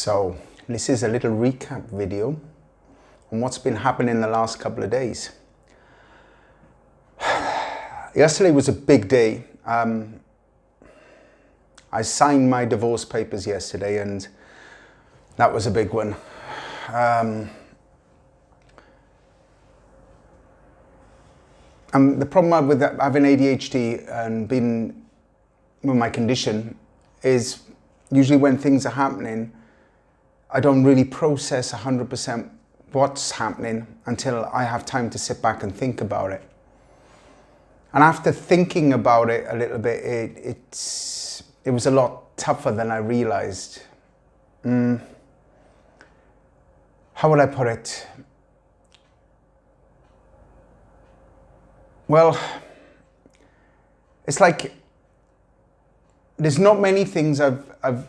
So this is a little recap video on what's been happening in the last couple of days. Yesterday was a big day. I signed my divorce papers yesterday and that was a big one. And the problem with having ADHD and being with my condition is usually when things are happening, I don't really process 100% what's happening until I have time to sit back and think about it. And after thinking about it a little bit, it was a lot tougher than I realized. How would I put it? Well, it's like there's not many things that's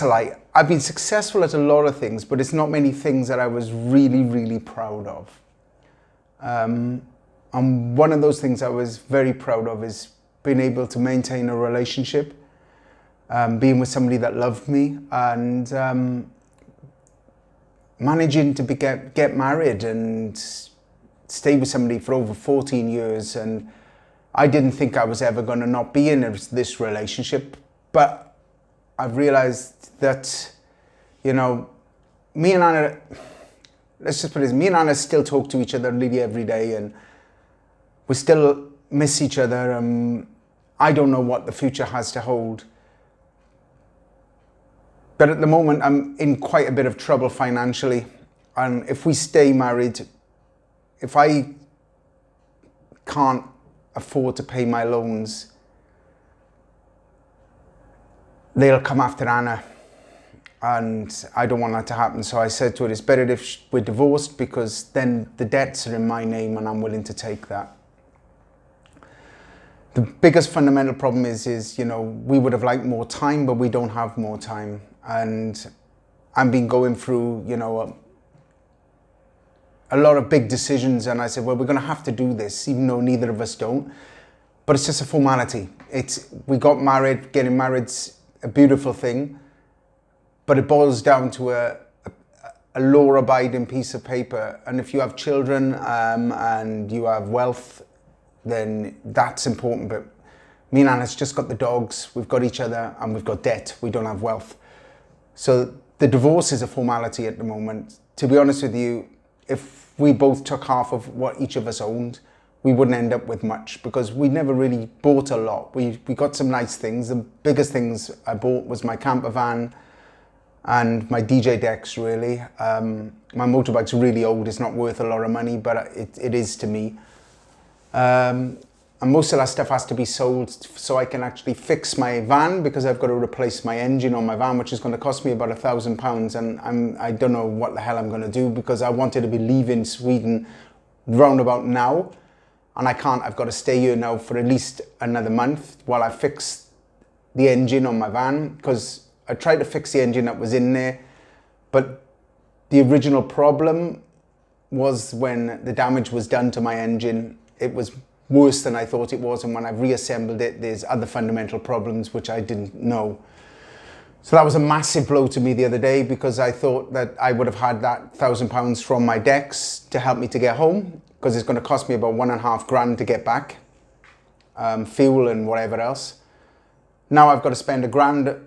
a lie. I've been successful at a lot of things, but it's not many things that I was really, really proud of. And one of those things I was very proud of is being able to maintain a relationship, being with somebody that loved me, and managing to get married and stay with somebody for over 14 years. And I didn't think I was ever going to not be in this relationship, but I've realized that, you know, me and Anna, let's just put it this, me and Anna still talk to each other nearly every day, and we still miss each other. I don't know what the future has to hold. But at the moment, I'm in quite a bit of trouble financially. And if we stay married, if I can't afford to pay my loans, they'll come after Anna, and I don't want that to happen. So I said to her, it's better if we're divorced, because then the debts are in my name and I'm willing to take that. The biggest fundamental problem is, you know, we would have liked more time, but we don't have more time. And I've been going through, you know, a lot of big decisions, and I said, well, we're going to have to do this, even though neither of us don't. But it's just a formality. We got married. Getting married's a beautiful thing, but it boils down to a law-abiding piece of paper. And if you have children and you have wealth, then that's important. But me and Anna's just got the dogs, we've got each other, and we've got debt. We don't have wealth. So the divorce is a formality at the moment. To be honest with you, if we both took half of what each of us owned, we wouldn't end up with much, because we never really bought a lot. We got some nice things. The biggest things I bought was my camper van and my DJ decks, really. My motorbike's really old. It's not worth a lot of money, but it is to me. And most of that stuff has to be sold so I can actually fix my van, because I've got to replace my engine on my van, which is going to cost me about £1,000. And I don't know what the hell I'm going to do, because I wanted to be leaving Sweden round about now. And I can't. I've got to stay here now for at least another month while I fix the engine on my van, because I tried to fix the engine that was in there, but the original problem was when the damage was done to my engine. It was worse than I thought it was, and when I've reassembled it, there's other fundamental problems which I didn't know. So that was a massive blow to me the other day, because I thought that I would have had that £1,000 from my decks to help me to get home, because it's going to cost me about £1.5 to get back, fuel and whatever else. Now I've got to spend £1,000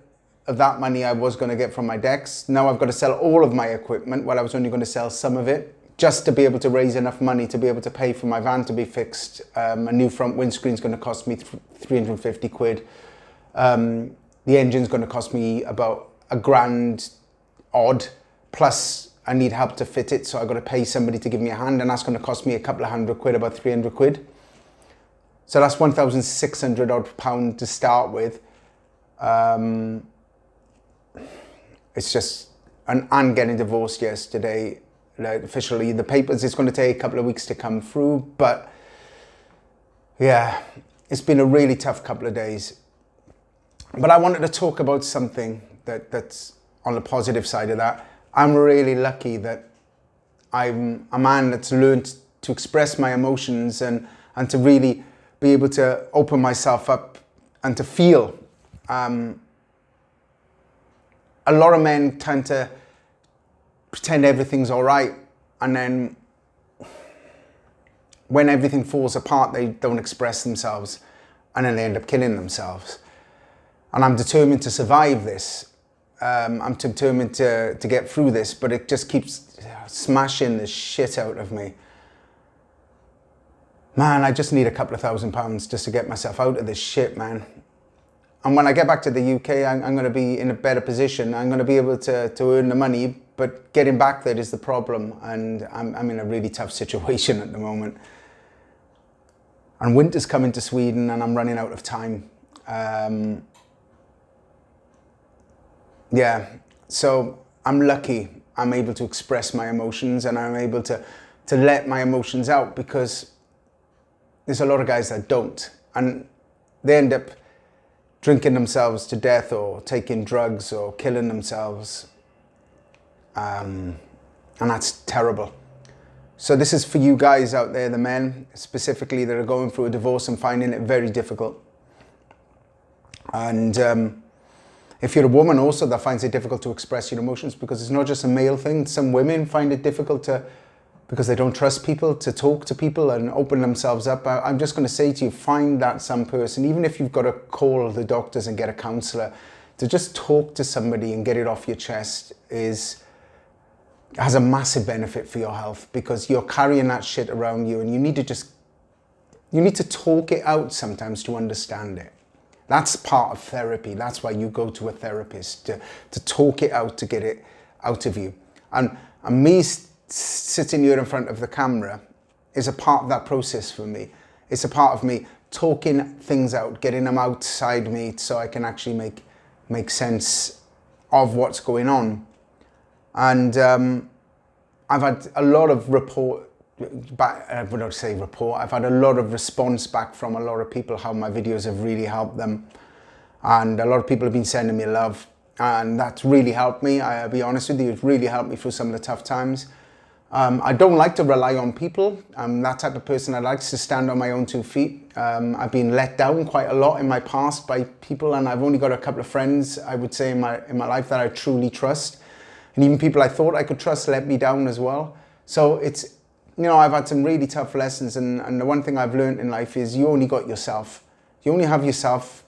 of that money I was going to get from my decks. Now I've got to sell all of my equipment. Well, I was only going to sell some of it, just to be able to raise enough money to be able to pay for my van to be fixed. A new front windscreen is going to cost me 350 quid. The engine's going to cost me about £1,000 odd, plus I need help to fit it, so I've got to pay somebody to give me a hand, and that's going to cost me a couple of £100, about 300 quid. So that's £1,600 odd to start with. It's just, and getting divorced yesterday, like officially, the papers, it's going to take a couple of weeks to come through, but yeah, it's been a really tough couple of days. But I wanted to talk about something that's on the positive side of that. I'm really lucky that I'm a man that's learned to express my emotions and to really be able to open myself up and to feel. a lot of men tend to pretend everything's all right, and then when everything falls apart, they don't express themselves, and then they end up killing themselves. And I'm determined to survive this. I'm determined to get through this, but it just keeps smashing the shit out of me. Man, I just need a couple of £1,000 just to get myself out of this shit, man. And when I get back to the UK, I'm going to be in a better position. I'm going to be able to earn the money, but getting back there is the problem. And I'm in a really tough situation at the moment. And winter's coming to Sweden and I'm running out of time. Yeah, so I'm lucky I'm able to express my emotions and I'm able to let my emotions out, because there's a lot of guys that don't, and they end up drinking themselves to death or taking drugs or killing themselves, and that's terrible. So this is for you guys out there, the men specifically, that are going through a divorce and finding it very difficult. And if you're a woman also that finds it difficult to express your emotions, because it's not just a male thing. Some women find it difficult because they don't trust people, to talk to people and open themselves up. I'm just going to say to you, find that some person, even if you've got to call the doctors and get a counsellor, to just talk to somebody and get it off your chest has a massive benefit for your health, because you're carrying that shit around you, and you need to talk it out sometimes to understand it. That's part of therapy. That's why you go to a therapist, to talk it out, to get it out of you. And me sitting here in front of the camera is a part of that process for me. It's a part of me talking things out, getting them outside me so I can actually make sense of what's going on. And I've had a lot of I've had a lot of response back from a lot of people, how my videos have really helped them. And a lot of people have been sending me love, and that's really helped me. I'll be honest with you, it's really helped me through some of the tough times. I don't like to rely on people. I'm that type of person that likes to stand on my own 2 feet. I've been let down quite a lot in my past by people, and I've only got a couple of friends, I would say, in my life that I truly trust. And even people I thought I could trust let me down as well. So it's, you know, I've had some really tough lessons, and the one thing I've learned in life is you only got yourself. You only have yourself,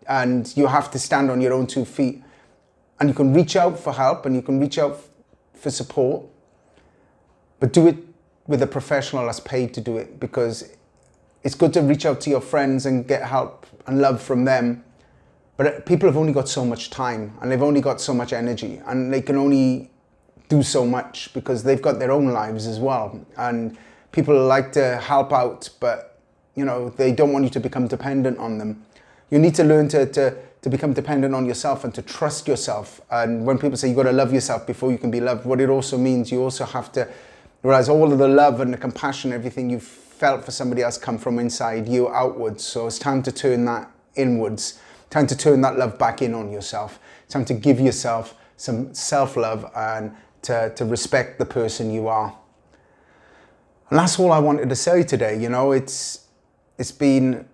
and you have to stand on your own 2 feet. And you can reach out for help, and you can reach out for support, but do it with a professional that's paid to do it, because it's good to reach out to your friends and get help and love from them. But people have only got so much time, and they've only got so much energy, and they can only do so much because they've got their own lives as well. And people like to help out, but you know, they don't want you to become dependent on them. You need to learn to become dependent on yourself and to trust yourself. And when people say you've got to love yourself before you can be loved, what it also means, you also have to realize all of the love and the compassion, everything you've felt for somebody else come from inside you outwards. So it's time to turn that inwards. Time to turn that love back in on yourself. Time to give yourself some self-love and to respect the person you are. And that's all I wanted to say today. You know, it's been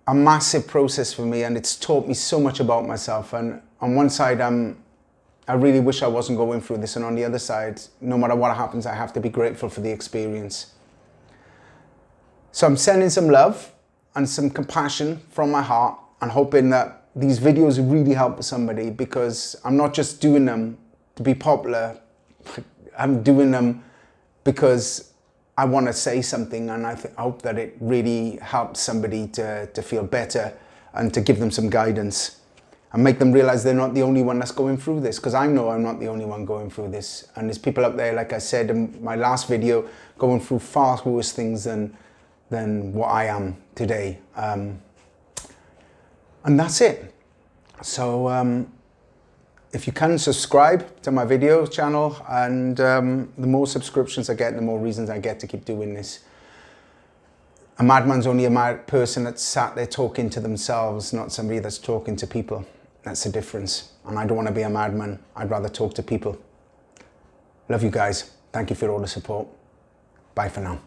a massive process for me, and it's taught me so much about myself. And on one side, I really wish I wasn't going through this, and on the other side, no matter what happens, I have to be grateful for the experience. So I'm sending some love and some compassion from my heart, and hoping that these videos really help somebody, because I'm not just doing them to be popular. I'm doing them because I want to say something, and I hope that it really helps somebody to feel better and to give them some guidance and make them realize they're not the only one that's going through this, because I know I'm not the only one going through this. And there's people out there, like I said in my last video, going through far worse things than what I am today. And that's it. So if you can, subscribe to my video channel, and the more subscriptions I get, the more reasons I get to keep doing this. A madman's only a mad person that's sat there talking to themselves, not somebody that's talking to people. That's the difference. And I don't want to be a madman. I'd rather talk to people. Love you guys. Thank you for all the support. Bye for now.